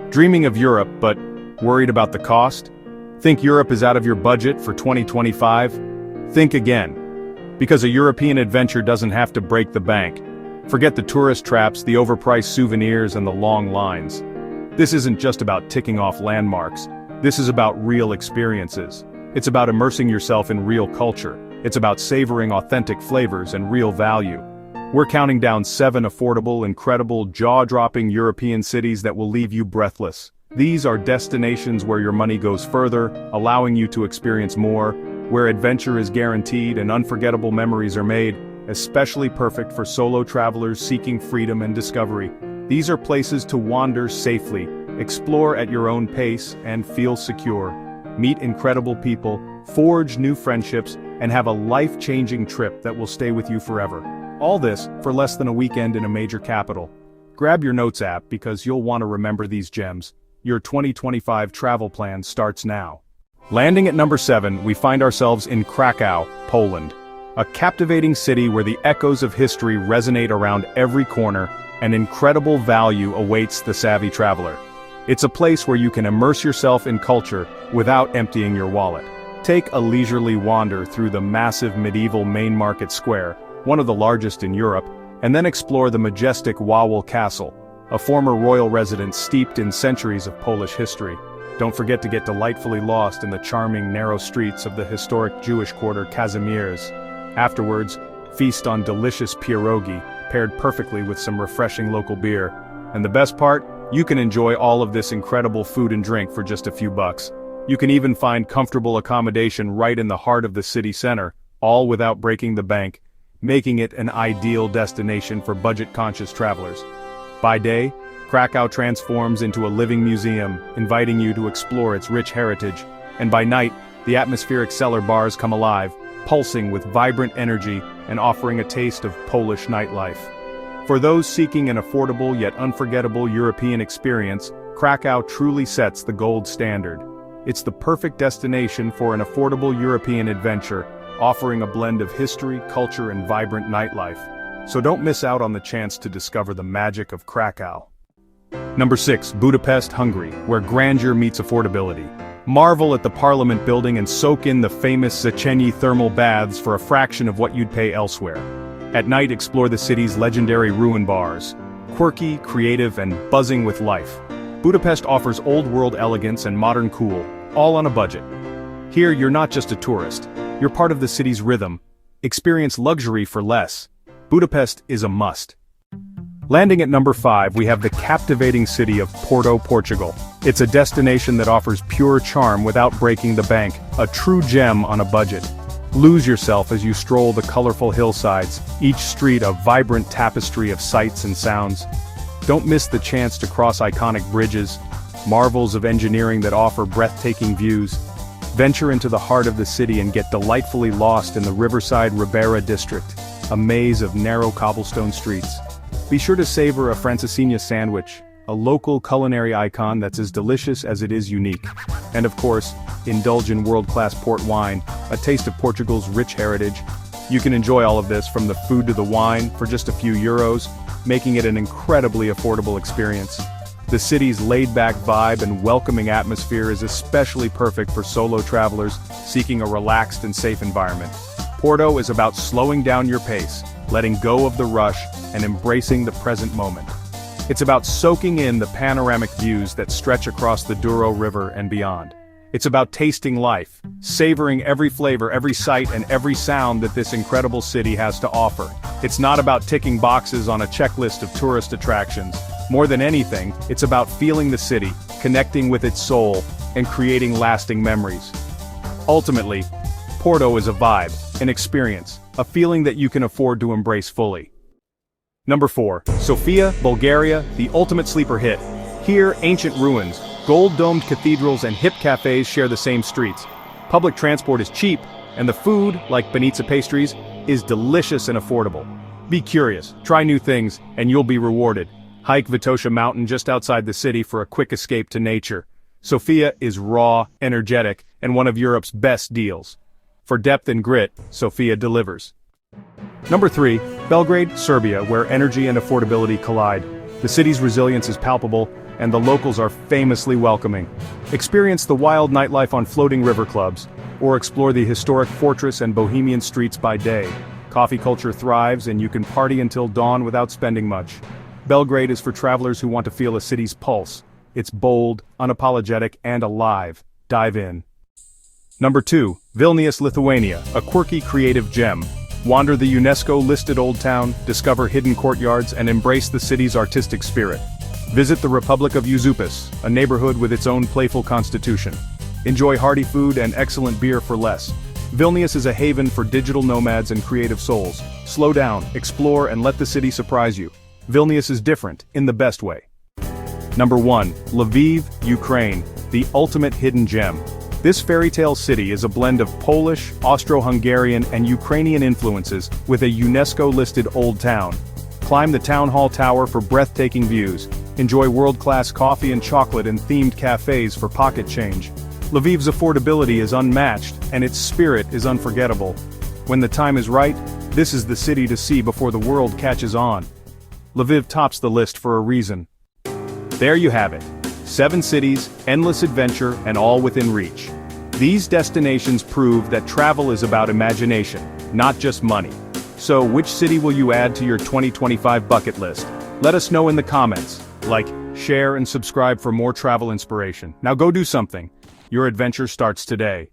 Dreaming of Europe, but worried about the cost? Think Europe is out of your budget for 2025? Think again. Because a European adventure doesn't have to break the bank. Forget the tourist traps, the overpriced souvenirs, and the long lines. This isn't just about ticking off landmarks. This is about real experiences. It's about immersing yourself in real culture. It's about savoring authentic flavors and real value. We're counting down 7 affordable, incredible, jaw-dropping European cities that will leave you breathless. These are destinations where your money goes further, allowing you to experience more, where adventure is guaranteed and unforgettable memories are made, especially perfect for solo travelers seeking freedom and discovery. These are places to wander safely, explore at your own pace, and feel secure. Meet incredible people, forge new friendships, and have a life-changing trip that will stay with you forever. All this for less than a weekend in a major capital. Grab your Notes app because you'll want to remember these gems. Your 2025 travel plan starts now. Landing at number 7, we find ourselves in Krakow, Poland. A captivating city where the echoes of history resonate around every corner, and incredible value awaits the savvy traveler. It's a place where you can immerse yourself in culture without emptying your wallet. Take a leisurely wander through the massive medieval Main Market Square, one of the largest in Europe, and then explore the majestic Wawel Castle, a former royal residence steeped in centuries of Polish history. Don't forget to get delightfully lost in the charming narrow streets of the historic Jewish quarter Kazimierz. Afterwards, feast on delicious pierogi, paired perfectly with some refreshing local beer. And the best part? You can enjoy all of this incredible food and drink for just a few bucks. You can even find comfortable accommodation right in the heart of the city center, all without breaking the bank, making it an ideal destination for budget-conscious travelers. By day, Krakow transforms into a living museum, inviting you to explore its rich heritage, and by night, the atmospheric cellar bars come alive, pulsing with vibrant energy and offering a taste of Polish nightlife. For those seeking an affordable yet unforgettable European experience, Krakow truly sets the gold standard. It's the perfect destination for an affordable European adventure, offering a blend of history, culture, and vibrant nightlife. So don't miss out on the chance to discover the magic of Krakow. Number 6, Budapest, Hungary, where grandeur meets affordability. Marvel at the Parliament building and soak in the famous Széchenyi thermal baths for a fraction of what you'd pay elsewhere. At night, explore the city's legendary ruin bars. Quirky, creative, and buzzing with life, Budapest offers old-world elegance and modern cool, all on a budget. Here, you're not just a tourist. You're part of the city's rhythm. Experience luxury for less. Budapest is a must. Landing at number 5, we have the captivating city of Porto, Portugal. It's a destination that offers pure charm without breaking the bank, a true gem on a budget. Lose yourself as you stroll the colorful hillsides, each street a vibrant tapestry of sights and sounds. Don't miss the chance to cross iconic bridges, marvels of engineering that offer breathtaking views. Venture into the heart of the city and get delightfully lost in the Riverside Ribera district, a maze of narrow cobblestone streets. Be sure to savor a francesinha sandwich, a local culinary icon that's as delicious as it is unique. And of course, indulge in world-class port wine, a taste of Portugal's rich heritage. You can enjoy all of this, from the food to the wine, for just a few euros, making it an incredibly affordable experience. The city's laid-back vibe and welcoming atmosphere is especially perfect for solo travelers seeking a relaxed and safe environment. Porto is about slowing down your pace, letting go of the rush, and embracing the present moment. It's about soaking in the panoramic views that stretch across the Douro River and beyond. It's about tasting life, savoring every flavor, every sight, and every sound that this incredible city has to offer. It's not about ticking boxes on a checklist of tourist attractions. More than anything, it's about feeling the city, connecting with its soul, and creating lasting memories. Ultimately, Porto is a vibe, an experience, a feeling that you can afford to embrace fully. Number 4, Sofia, Bulgaria, the ultimate sleeper hit. Here, ancient ruins, gold-domed cathedrals, and hip cafes share the same streets. Public transport is cheap, and the food, like banitsa pastries, is delicious and affordable. Be curious, try new things, and you'll be rewarded. Hike Vitosha Mountain just outside the city for a quick escape to nature. Sofia is raw, energetic, and one of Europe's best deals. For depth and grit, Sofia delivers. Number 3, Belgrade, Serbia, where energy and affordability collide. The city's resilience is palpable, and the locals are famously welcoming. Experience the wild nightlife on floating river clubs, or explore the historic fortress and bohemian streets by day. Coffee culture thrives and you can party until dawn without spending much. Belgrade is for travelers who want to feel a city's pulse. It's bold, unapologetic, and alive. Dive in. Number 2, Vilnius, Lithuania, a quirky creative gem. Wander the UNESCO-listed Old Town, discover hidden courtyards, and embrace the city's artistic spirit. Visit the Republic of Uzupis, a neighborhood with its own playful constitution. Enjoy hearty food and excellent beer for less. Vilnius is a haven for digital nomads and creative souls. Slow down, explore, and let the city surprise you. Vilnius is different, in the best way. Number 1, Lviv, Ukraine, the ultimate hidden gem. This fairy tale city is a blend of Polish, Austro-Hungarian, and Ukrainian influences with a UNESCO-listed Old Town. Climb the Town Hall Tower for breathtaking views. Enjoy world-class coffee and chocolate in themed cafes for pocket change. Lviv's affordability is unmatched, and its spirit is unforgettable. When the time is right, this is the city to see before the world catches on. Lviv tops the list for a reason. There you have it. 7 cities, endless adventure, and all within reach. These destinations prove that travel is about imagination, not just money. So, which city will you add to your 2025 bucket list? Let us know in the comments. Like, share, and subscribe for more travel inspiration. Now go do something. Your adventure starts today.